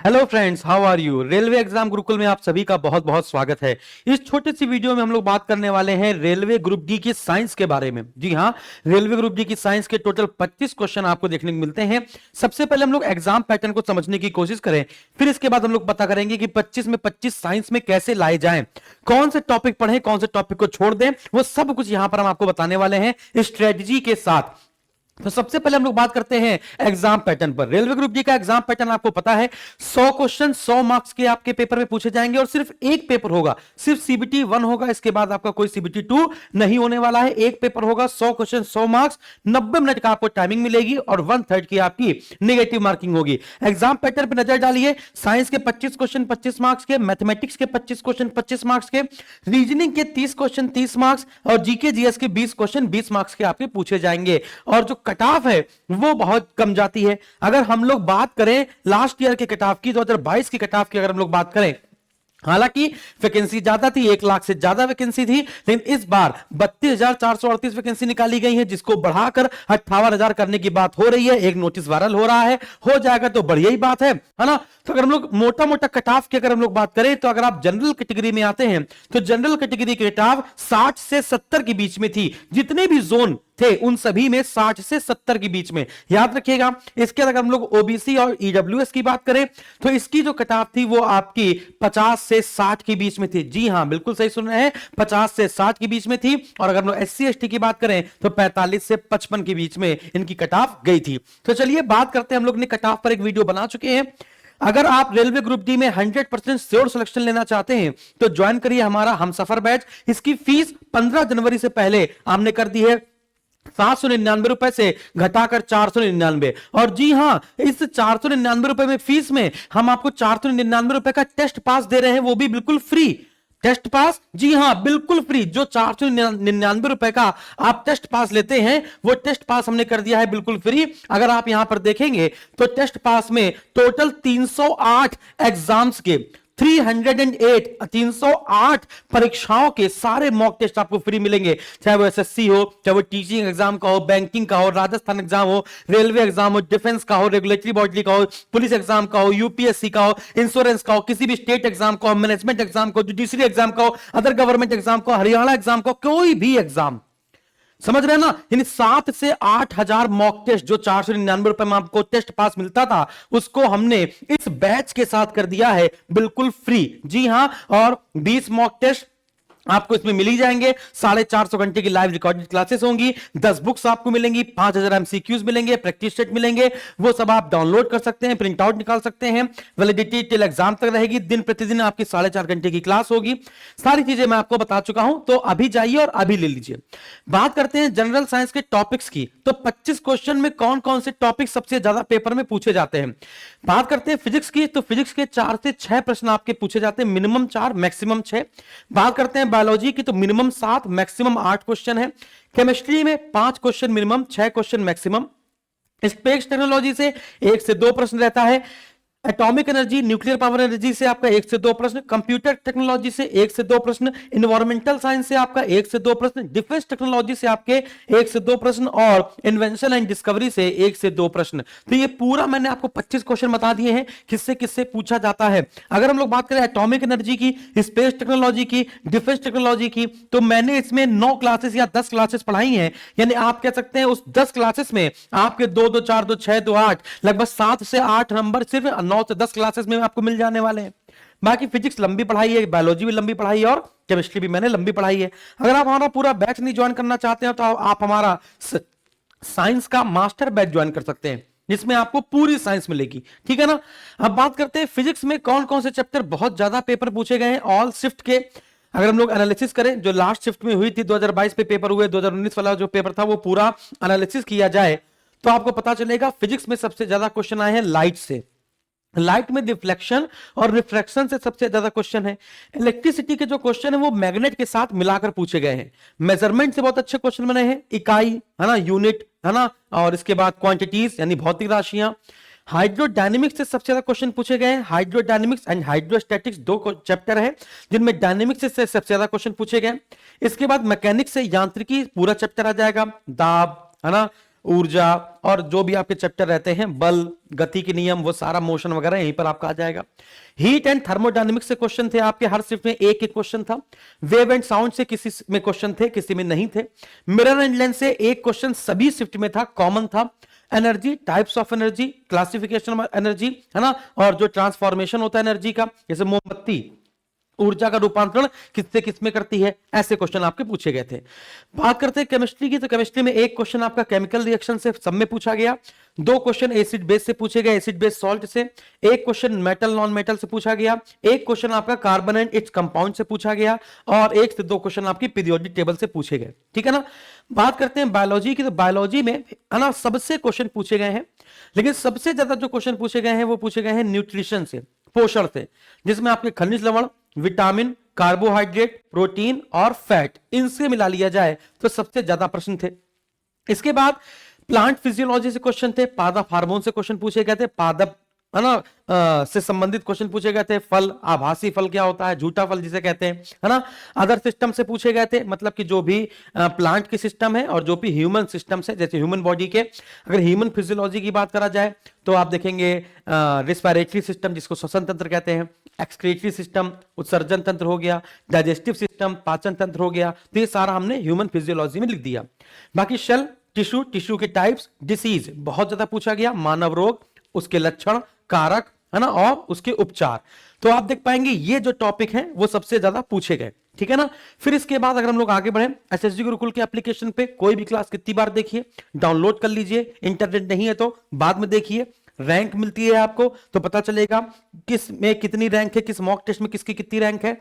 Hello friends, how are you. Railway exam Gurukul में आप सभी का बहुत बहुत स्वागत है। इस छोटी सी वीडियो में हम लोग बात करने वाले हैं रेलवे ग्रुप डी की साइंस के बारे में। जी हां, रेलवे ग्रुप डी की साइंस के टोटल 25 क्वेश्चन आपको देखने को मिलते हैं। सबसे पहले हम लोग एग्जाम पैटर्न को समझने की कोशिश करें, फिर इसके बाद हम लोग पता करेंगे कि 25 में 25 साइंस में कैसे लाए जाएं, कौन से टॉपिक पढ़ें, कौन से टॉपिक को छोड़ दें, वो सब कुछ यहां पर हम आपको बताने वाले हैं स्ट्रेटजी के साथ। तो सबसे पहले हम लोग बात करते हैं एग्जाम पैटर्न पर। रेलवे ग्रुप डी का एग्जाम पैटर्न आपको पता है, 100 क्वेश्चन 100 मार्क्स के आपके पेपर में पूछे जाएंगे और सिर्फ एक पेपर होगा, सिर्फ सीबीटी 1 होगा। इसके बाद आपका कोई सीबीटी 2 नहीं होने वाला है। एक पेपर होगा, 100 क्वेश्चन 100 मार्क्स, 90 मिनट का आपको टाइमिंग मिलेगी और 1/3 की आपकी नेगेटिव मार्किंग होगी। एग्जाम पैटर्न पर नजर डालिए। साइंस के 25 क्वेश्चन 25 मार्क्स के, मैथमेटिक्स के 25 क्वेश्चन 25 मार्क्स के, रीजनिंग के 30 क्वेश्चन 30 मार्क्स और जीके जीएस के 20 क्वेश्चन 20 मार्क्स के आपके पूछे जाएंगे। और जो कट ऑफ है वो बहुत कम जाती है। अगर हम लोग बात करें लास्ट ईयर के कट ऑफ की, 2022 की कट ऑफ की अगर हम लोग बात करें, हालांकि वैकेंसी ज्यादा थी, 1 लाख से ज्यादा वैकेंसी थी, लेकिन इस बार 32,438 वैकेंसी निकाली गई है, जिसको बढ़ाकर 58,000 करने की बात हो रही है। एक नोटिस वायरल हो रहा है, हो जाएगा तो बढ़िया ही बात है ना। तो अगर हम लोग मोटा मोटा कट ऑफ की अगर हम लोग बात करें, तो अगर आप जनरल कैटेगरी में आते हैं तो जनरल कैटेगरी की कट ऑफ 60 से 70 के बीच में थी। जितने भी जोन थे उन सभी में 60 से 70 के बीच में, याद रखिएगा। इसके अगर हम लोग ओबीसी और ईडब्ल्यूएस की बात करें तो इसकी जो कट ऑफ थी वो आपकी 50 से 60 के बीच में थी। जी हां, बिल्कुल सही सुन रहे हैं, 50 से 60 के बीच में थी। और अगर हम लोग एससी एसटी की बात करें तो 45 से 55 के बीच में इनकी कट ऑफ गई थी। तो चलिए बात करते हैं, हम लोग ने कट ऑफ पर एक वीडियो बना चुके हैं। अगर आप रेलवे ग्रुप डी में 100% श्योर सिलेक्शन लेना चाहते हैं तो ज्वाइन करिए हमारा हमसफर बैच। इसकी फीस 15 जनवरी से पहले हमने कर दी है 799 रुपए से घटाकर 499। और जी हां, इस 499 रुपए में फीस में हम आपको 499 रुपए का टेस्ट पास दे रहे हैं, वो भी बिल्कुल फ्री। टेस्ट पास, जी हां, बिल्कुल फ्री। जो 499 रुपए का आप टेस्ट पास लेते हैं वो टेस्ट पास हमने कर दिया है बिल्कुल फ्री। अगर आप यहां पर देखेंगे तो टेस्ट पास में टोटल 308 एग्जाम्स के 308 परीक्षाओं के सारे मॉक टेस्ट आपको फ्री मिलेंगे। चाहे वो एसएससी हो, चाहे वो टीचिंग एग्जाम का हो, बैंकिंग का हो, राजस्थान एग्जाम हो, रेलवे एग्जाम हो, डिफेंस का हो, रेगुलेटरी बॉडी का हो, पुलिस एग्जाम का हो, यूपीएससी का हो, इंश्योरेंस का हो, किसी भी स्टेट एग्जाम का हो, मैनेजमेंट एग्जाम का हो, जुडिशरी एग्जाम का हो, अदर गवर्नमेंट एग्जाम का हो, हरियाणा एग्जाम का हो, कोई भी एग्जाम, समझ रहे हैं ना। यानी 7 से 8,000 मॉक टेस्ट, जो 499 रुपए में आपको टेस्ट पास मिलता था, उसको हमने इस बैच के साथ कर दिया है बिल्कुल फ्री। जी हां, और 20 मॉक टेस्ट आपको इसमें मिल ही जाएंगे। 450 घंटे की लाइव रिकॉर्डेड क्लासेस होंगी, 10 बुक्स आपको मिलेंगी, 5000 एमसीक्यूज मिलेंगे, प्रैक्टिस सेट मिलेंगे। वो सब आप डाउनलोड कर सकते हैं, प्रिंट आउट निकाल सकते हैं। वैलिडिटी टिल एग्जाम तक रहेगी। दिन प्रतिदिन आपकी 4.5 घंटे की क्लास होगी। सारी चीजें मैं आपको बता चुका हूं, तो अभी जाइए और अभी ले लीजिए। बात करते हैं जनरल साइंस के टॉपिक्स की। तो 25 क्वेश्चन में कौन कौन से टॉपिक सबसे ज्यादा पेपर में पूछे जाते हैं। बात करते हैं फिजिक्स की, तो फिजिक्स के 4 से 6 प्रश्न आपके पूछे जाते हैं, मिनिमम 4 मैक्सिमम 6। बात करते हैं बायोलॉजी की, तो मिनिमम 7 मैक्सिमम 8 क्वेश्चन है। केमिस्ट्री में 5 question minimum, 6 question maximum. Space technology से 1 से 2 प्रश्न रहता है। Atomic energy, nuclear power energy से आपका 1 से 2 प्रश्न। कंप्यूटर टेक्नोलॉजी से 1 से 2 प्रश्न। इन्वायरमेंटल साइंस से आपका 1 से 2 प्रश्न। डिफेंस टेक्नोलॉजी से आपके 1 से 2 प्रश्न और इन्वेंशन एंड डिस्कवरी से 1 से 2 प्रश्न। तो ये पूरा मैंने आपको 25 क्वेश्चन बता दिए हैं किससे किससे पूछा जाता है। अगर हम लोग बात करें एटॉमिक एनर्जी की, स्पेस टेक्नोलॉजी की, डिफेंस टेक्नोलॉजी की, तो मैंने इसमें 9 क्लासेस या 10 क्लासेस पढ़ाई हैं। यानी आप कह सकते हैं उस 10 क्लासेस में आपके 2 2 4 2 6 2 8 लगभग 7 से 8 नंबर सिर्फ 9 से 10 क्लासेस में आपको मिल जाने वाले हैं। बाकी फिजिक्स लंबी पढ़ाई है, बायोलॉजी भी लंबी पढ़ाई है और केमिस्ट्री भी मैंने लंबी पढ़ाई है। अगर आप हमारा पूरा बैच नहीं ज्वाइन करना चाहते हैं तो आप हमारा साइंस का मास्टर बैच ज्वाइन कर सकते हैं, जिसमें आपको पूरी साइंस मिलेगी। ठीक है ना। अब बात करते हैं फिजिक्स में कौन कौन से चैप्टर बहुत ज्यादा पेपर पूछे गए हैं ऑल शिफ्ट के। अगर हम लोग एनालिसिस करें, जो लास्ट शिफ्ट में हुई थी 2022 पे पेपर हुए, 2019 वाला जो पेपर था वो पूरा एनालिसिस किया जाए तो आपको पता चलेगा फिजिक्स में सबसे ज्यादा क्वेश्चन आए हैं लाइट से। लाइट में डिफ्लेक्शन और रिफ्रैक्शन से सबसे ज्यादा क्वेश्चन है। इलेक्ट्रिसिटी के जो क्वेश्चन है वो मैग्नेट के साथ मिलाकर पूछे गए हैं। मेजरमेंट से बहुत अच्छे क्वेश्चन बने हैं, इकाई है ना, यूनिट है ना, और इसके बाद क्वांटिटीज यानी भौतिक राशियां। हाइड्रोडायनेमिक्स से सबसे ज्यादा क्वेश्चन पूछे गए हैं। हाइड्रोडायनेमिक्स एंड हाइड्रोस्टैटिक्स 2 चैप्टर है जिनमें डायनेमिक्स से सबसे ज्यादा क्वेश्चन पूछे गए। इसके बाद मैकेनिक्स से यांत्रिकी पूरा चैप्टर आ जाएगा, दाब है ना, ऊर्जा और जो भी आपके चैप्टर रहते हैं, बल, गति के नियम, वो सारा मोशन वगैरह यहीं पर आपका आ जाएगा। हीट एंड थर्मोडायनेमिक्स से क्वेश्चन थे आपके, हर शिफ्ट में एक एक क्वेश्चन था। वेव एंड साउंड से किसी में क्वेश्चन थे, किसी में नहीं थे। मिरर एंड लेंस से एक क्वेश्चन सभी शिफ्ट में था, कॉमन था। Energy, types of energy, classification of energy, है ना, और जो ट्रांसफॉर्मेशन होता है एनर्जी का, जैसे मोमबत्ती ऊर्जा का रूपांतरण किससे किसमें करती है, ऐसे क्वेश्चन आपके पूछे गए थे। बात करते हैं केमिस्ट्री की, तो केमिस्ट्री में एक क्वेश्चन आपका केमिकल रिएक्शन से सब में पूछा गया, 2 क्वेश्चन एसिड बेस से पूछे गए, एसिड बेस सॉल्ट से, एक क्वेश्चन मेटल नॉन मेटल से पूछा गया, एक क्वेश्चन आपका कार्बन एंड इट्स कंपाउंड से पूछा गया, और 1 से 2 क्वेश्चन आपकी पीरियोडिक टेबल से पूछे गए, ठीक है ना। बात करते हैं बायोलॉजी की, तो बायोलॉजी में है ना सबसे क्वेश्चन पूछे गए हैं, लेकिन सबसे ज्यादा जो क्वेश्चन पूछे गए हैं वो पूछे गए हैं न्यूट्रिशन से, पोषण से, जिसमें आपके खनिज लवण, विटामिन, कार्बोहाइड्रेट, प्रोटीन और फैट, इनसे मिला लिया जाए तो सबसे ज्यादा प्रश्न थे। इसके बाद प्लांट फिजियोलॉजी से क्वेश्चन थे, पादप हार्मोन से क्वेश्चन पूछे गए थे, पादप है ना से संबंधित क्वेश्चन पूछे गए थे, फल, आभासी फल क्या होता है, झूठा फल जिसे कहते हैं, है ना। अदर सिस्टम से पूछे गए थे, मतलब कि जो भी प्लांट की सिस्टम है और जो भी ह्यूमन सिस्टम से, जैसे ह्यूमन बॉडी के अगर ह्यूमन फिजियोलॉजी की बात करा जाए तो आप देखेंगे रिस्पिरेटरी सिस्टम जिसको श्वसन तंत्र कहते हैं, एक्सक्रीटरी सिस्टम उत्सर्जन तंत्र हो गया, डाइजेस्टिव सिस्टम पाचन तंत्र हो गया, तो ये सारा हमने ह्यूमन फिजियोलॉजी में लिख दिया। बाकी सेल, टिश्यू, टिश्यू के टाइप्स, डिसीज बहुत ज्यादा पूछा गया, मानव रोग, उसके लक्षण, कारक, है ना, और उसके उपचार। तो आप देख पाएंगे ये जो टॉपिक है वो सबसे ज्यादा पूछे गए, ठीक है ना। फिर इसके बाद अगर हम लोग आगे बढ़े, एसएसजी गुरुकुल के एप्लीकेशन पे कोई भी क्लास कितनी बार देखिए, डाउनलोड कर लीजिए, इंटरनेट नहीं है तो बाद में देखिए, रैंक मिलती है आपको तो पता चलेगा किस में कितनी रैंक है, किस मॉक टेस्ट में किसकी कितनी रैंक है।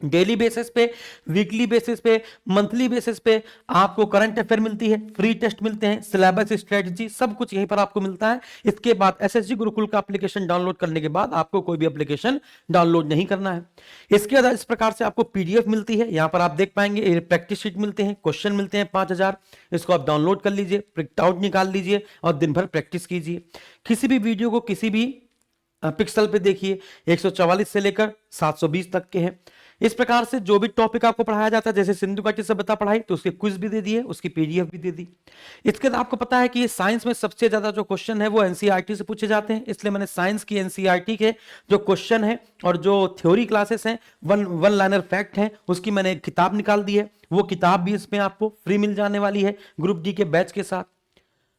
डेली बेसिस पे, वीकली बेसिस पे, मंथली बेसिस पे आपको करंट अफेयर मिलती है, फ्री टेस्ट मिलते हैं, सिलेबस, स्ट्रेटजी, सब कुछ यहीं पर आपको मिलता है। इसके बाद एसएसजी गुरुकुल का एप्लीकेशन डाउनलोड करने के बाद आपको कोई भी एप्लीकेशन डाउनलोड नहीं करना है। इसके बाद इस प्रकार से आपको पीडीएफ मिलती है, यहां पर आप देख पाएंगे प्रैक्टिस शीट मिलते हैं, क्वेश्चन मिलते हैं 5000, इसको आप डाउनलोड कर लीजिए, प्रिंट आउट निकाल लीजिए और दिन भर प्रैक्टिस कीजिए। किसी भी वीडियो को किसी भी पिक्सल पे देखिए, 144 से लेकर 720 तक के हैं। इस प्रकार से जो भी टॉपिक आपको पढ़ाया जाता है, जैसे सिंधु घाटी सभ्यता पढ़ाई तो उसके क्विज भी दे दिए, उसकी पीडीएफ भी दे दी। इसके बाद आपको पता है कि ये साइंस में सबसे ज्यादा जो क्वेश्चन है वो एनसीईआरटी से पूछे जाते हैं, इसलिए मैंने साइंस की एनसीईआरटी के जो क्वेश्चन है और जो थ्योरी क्लासेस हैं, वन लाइनर फैक्ट है, उसकी मैंने एक किताब निकाल दी है। वो किताब भी इसमें आपको फ्री मिल जाने वाली है ग्रुप डी के बैच के साथ,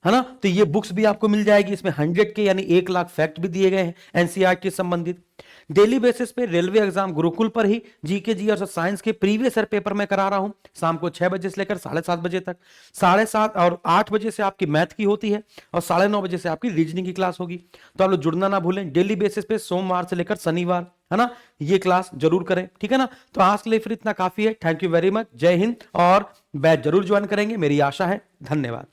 है ना। तो ये बुक्स भी आपको मिल जाएगी, इसमें 100 के यानी 1 लाख फैक्ट भी दिए गए हैं एनसीईआरटी संबंधित। डेली बेसिस पे रेलवे एग्जाम गुरुकुल पर ही जीके जी और साइंस के प्रीवियस ईयर पेपर मैं करा रहा हूं, शाम को 6 बजे से लेकर 7:30 बजे तक। 7:30 और 8 बजे से आपकी मैथ की होती है और 9:30 बजे से आपकी रीजनिंग की क्लास होगी। तो आप लोग जुड़ना ना भूलें, डेली बेसिस पे सोमवार से लेकर शनिवार, है ना, ये क्लास जरूर करें, ठीक है ना। तो आज के लिए फिर इतना काफी है। थैंक यू वेरी मच, जय हिंद, और बैच जरूर ज्वाइन करेंगे मेरी आशा है। धन्यवाद।